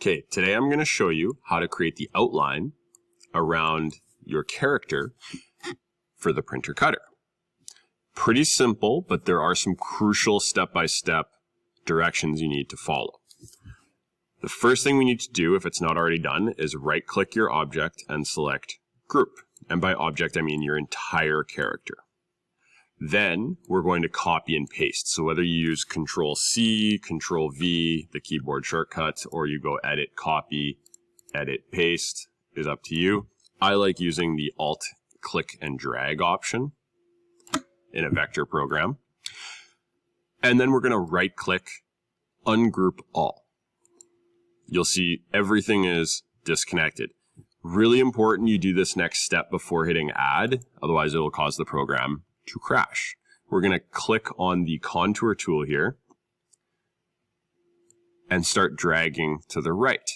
Okay, today I'm going to show you how to create the outline around your character for the printer cutter. Pretty simple, but there are some crucial step-by-step directions you need to follow. The first thing we need to do, if it's not already done, is right-click your object and select Group. And by object, I mean your entire character. Then we're going to copy and paste. So whether you use Control-C, Control-V, the keyboard shortcut, or you go Edit, Copy, Edit, Paste, is up to you. I like using the Alt, Click, and Drag option in a vector program. And then we're going to right-click, Ungroup All. You'll see everything is disconnected. Really important you do this next step before hitting Add, otherwise it will cause the program to crash. We're going to click on the contour tool here and start dragging to the right.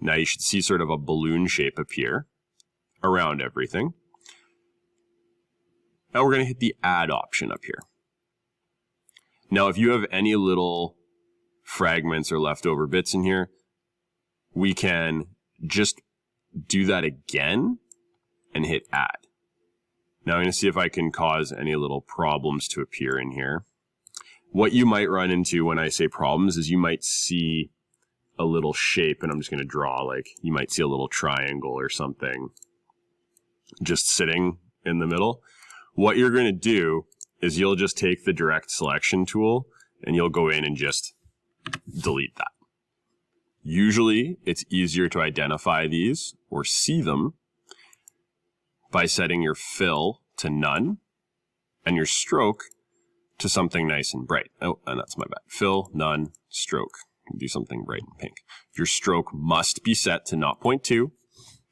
Now you should see sort of a balloon shape appear around everything. Now we're going to hit the Add option up here. Now if you have any little fragments or leftover bits in here, we can just do that again and hit Add. Now I'm going to see if I can cause any little problems to appear in here. What you might run into when I say problems is you might see a little shape, and I'm just going to draw, like you might see a little triangle or something just sitting in the middle. What you're going to do is you'll just take the direct selection tool and you'll go in and just delete that. Usually it's easier to identify these or see them by setting your fill to none and your stroke to something nice and bright. Oh, and that's my bad. Fill, none, stroke. Do something bright and pink. Your stroke must be set to not 0.2,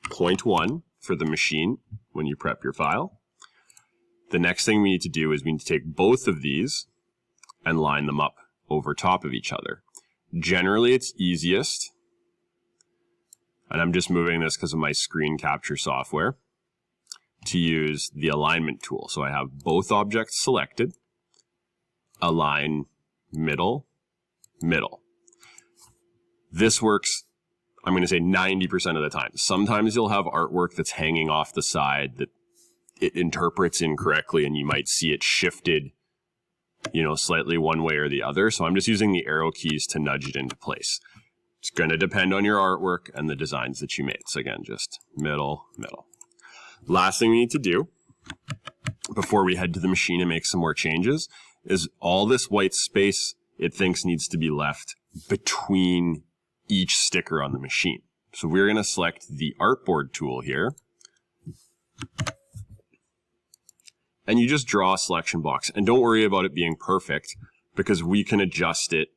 0.1 for the machine when you prep your file. The next thing we need to do is we need to take both of these and line them up over top of each other. Generally, it's easiest, and I'm just moving this because of my screen capture software, to use the alignment tool. So I have both objects selected, align middle, middle. This works, I'm going to say 90% of the time. Sometimes you'll have artwork that's hanging off the side that it interprets incorrectly and you might see it shifted, slightly one way or the other. So I'm just using the arrow keys to nudge it into place. It's going to depend on your artwork and the designs that you made. So again, just middle, middle. Last thing we need to do before we head to the machine and make some more changes is all this white space it thinks needs to be left between each sticker on the machine. So we're going to select the artboard tool here. And you just draw a selection box. And don't worry about it being perfect because we can adjust it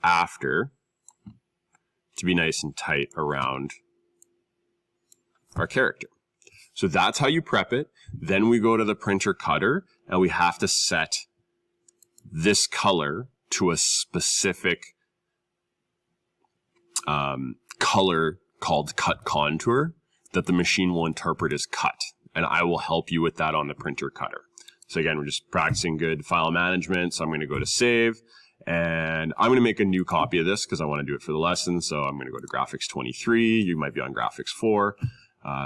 after to be nice and tight around our character. So that's how you prep it. Then we go to the printer cutter and we have to set this color to a specific color called cut contour that the machine will interpret as cut. And I will help you with that on the printer cutter. So again, we're just practicing good file management. So I'm going to go to save and I'm going to make a new copy of this because I want to do it for the lesson. So I'm going to go to graphics 23. You might be on graphics 4.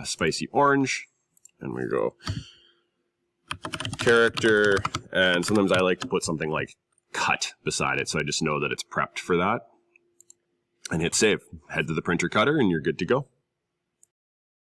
Spicy orange, and we go character, and sometimes I like to put something like cut beside it so I just know that it's prepped for that, and hit save. Head to the printer cutter and you're good to go.